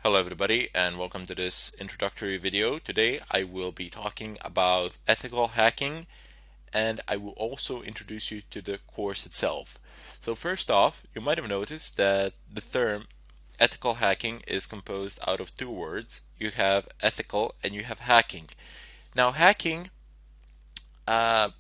Hello everybody and welcome to this introductory video. Today I will be talking about ethical hacking and I will also introduce you to the course itself. So first off, you might have noticed that the term ethical hacking is composed out of two words. You have ethical and you have hacking. Now hacking, the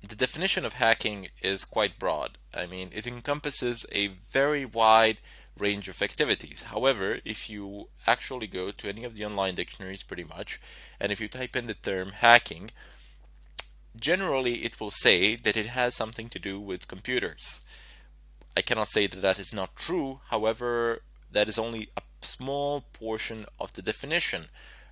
definition of hacking is quite broad. I mean, it encompasses a very wide range of activities. However, if you actually go to any of the online dictionaries pretty much, and if you type in the term hacking, generally it will say that it has something to do with computers. I cannot say that that is not true. However, that is only a small portion of the definition.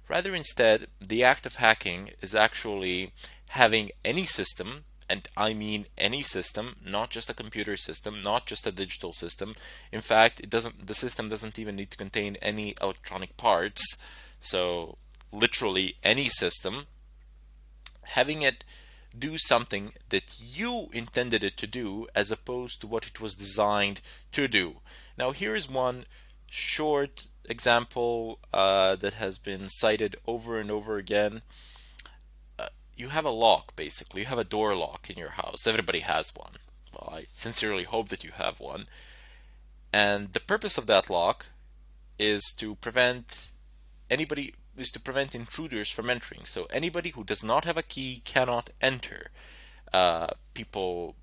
Rather, instead, the act of hacking is actually having any system, and I mean any system, not just a computer system, not just a digital system. In fact, the system doesn't even need to contain any electronic parts. So literally any system, having it do something that you intended it to do as opposed to what it was designed to do. Now here is one short example that has been cited over and over again. You have a lock, basically. You have a door lock in your house. Everybody has one. Well, I sincerely hope that you have one. And the purpose of that lock is to prevent intruders from entering. So anybody who does not have a key cannot enter. People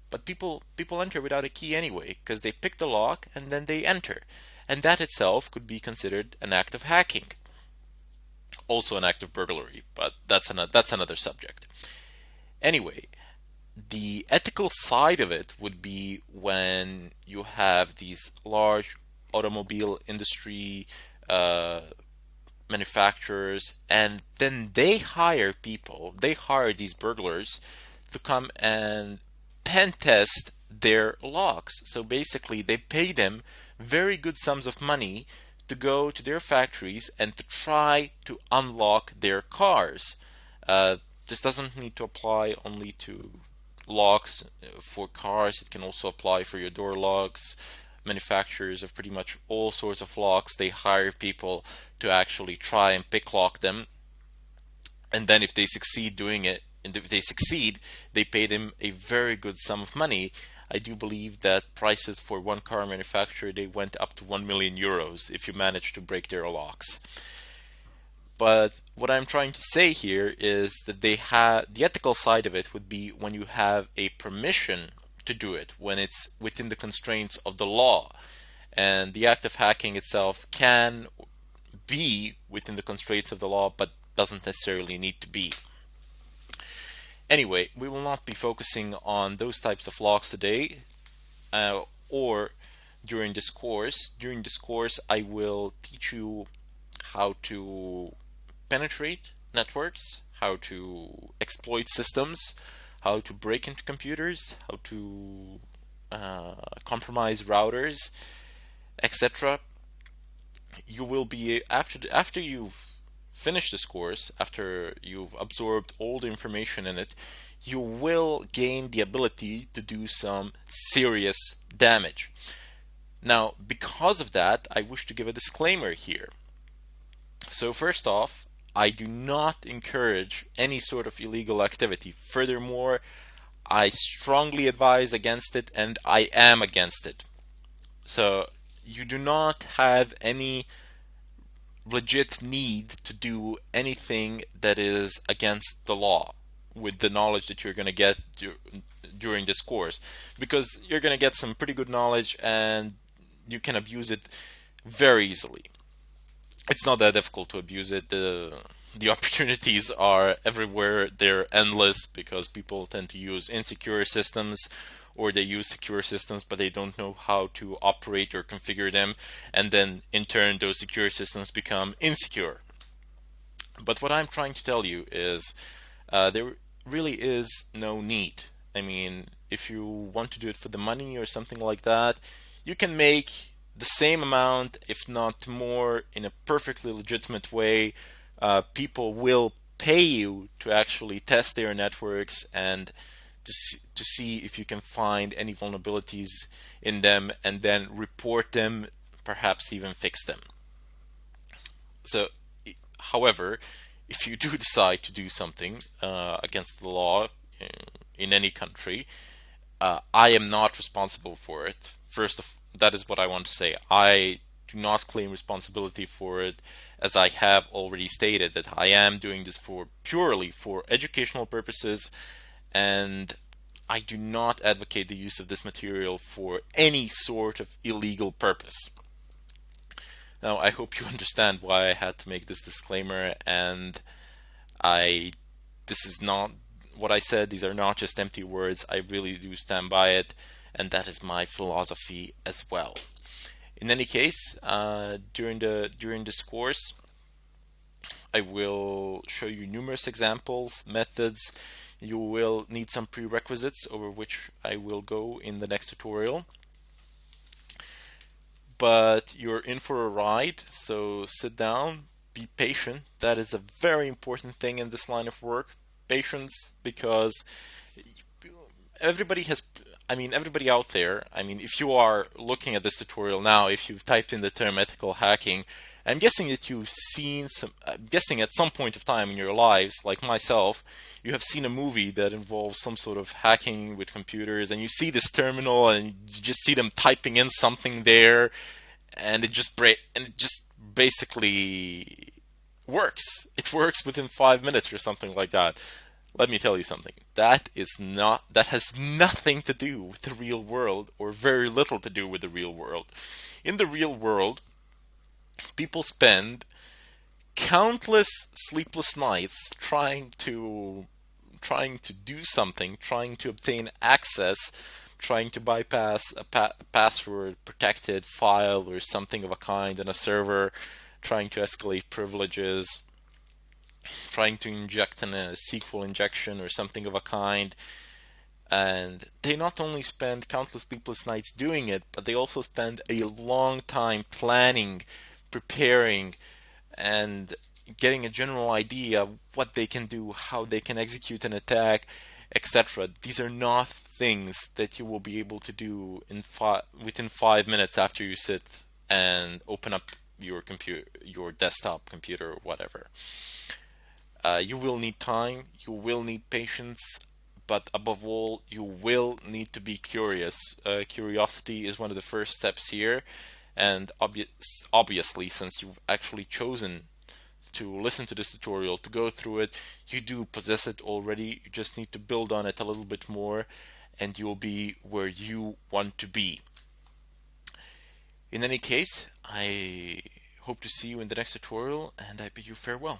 enter without a key anyway because they pick the lock and then they enter, and that itself could be considered an act of hacking. Also an act of burglary, but that's another subject. Anyway, the ethical side of it would be when you have these large automobile industry manufacturers, and then they hire these burglars to come and pen test their locks. So basically they pay them very good sums of money to go to their factories and to try to unlock their cars. This doesn't need to apply only to locks for cars. It can also apply for your door locks. Manufacturers of pretty much all sorts of locks, they hire people to actually try and pick lock them, and then if they succeed doing it, and if they succeed, they pay them a very good sum of money. I do believe that prices for one car manufacturer, they went up to 1 million euros if you manage to break their locks. But what I'm trying to say here is that the ethical side of it would be when you have a permission to do it, when it's within the constraints of the law. And the act of hacking itself can be within the constraints of the law, but doesn't necessarily need to be. Anyway, we will not be focusing on those types of locks today or during this course. During this course, I will teach you how to penetrate networks, how to exploit systems, how to break into computers, how to compromise routers, etc. You will be after you've finished this course, after you've absorbed all the information in it, you will gain the ability to do some serious damage. Now, because of that, I wish to give a disclaimer here. So first off, I do not encourage any sort of illegal activity. Furthermore, I strongly advise against it, and I am against it. So you do not have any legit need to do anything that is against the law with the knowledge that you're going to get during this course, because you're going to get some pretty good knowledge and you can abuse it very easily. It's not that difficult to abuse it. The opportunities are everywhere. They're endless because people tend to use insecure systems, or they use secure systems but they don't know how to operate or configure them, and then in turn those secure systems become insecure. But what I'm trying to tell you is there really is no need. I mean, if you want to do it for the money or something like that, you can make the same amount, if not more, in a perfectly legitimate way. People will pay you to actually test their networks and to see if you can find any vulnerabilities in them and then report them, perhaps even fix them. So, however, if you do decide to do something against the law in, in any country, I am not responsible for it. That is what I want to say. I do not claim responsibility for it, as I have already stated that I am doing this for purely for educational purposes, and I do not advocate the use of this material for any sort of illegal purpose. Now, I hope you understand why I had to make this disclaimer, and I this is not what I said. These are not just empty words. I really do stand by it, and that is my philosophy as well. In any case, during this course, I will show you numerous examples, methods. You will need some prerequisites over which I will go in the next tutorial. But you're in for a ride, so sit down, be patient. That is a very important thing in this line of work. Patience, because everybody has, everybody out there, if you are looking at this tutorial now, if you've typed in the term ethical hacking, I'm guessing that you've seen I'm guessing at some point of time in your lives, like myself, you have seen a movie that involves some sort of hacking with computers, and you see this terminal, and you just see them typing in something there, and it just basically works. It works within 5 minutes or something like that. Let me tell you something. That has nothing to do with the real world, or very little to do with the real world. In the real world, people spend countless sleepless nights trying to do something, trying to obtain access, trying to bypass a password protected file or something of a kind in a server, trying to escalate privileges, trying to inject in a SQL injection or something of a kind. And they not only spend countless sleepless nights doing it, but they also spend a long time planning, preparing, and getting a general idea of what they can do, how they can execute an attack, etc. These are not things that you will be able to do within 5 minutes after you sit and open up your computer, your desktop computer, or whatever. You will need time, you will need patience, but above all, you will need to be curious. Curiosity is one of the first steps here, and obviously, since you've actually chosen to listen to this tutorial, to go through it, you do possess it already. You just need to build on it a little bit more, and you'll be where you want to be. In any case, I hope to see you in the next tutorial, and I bid you farewell.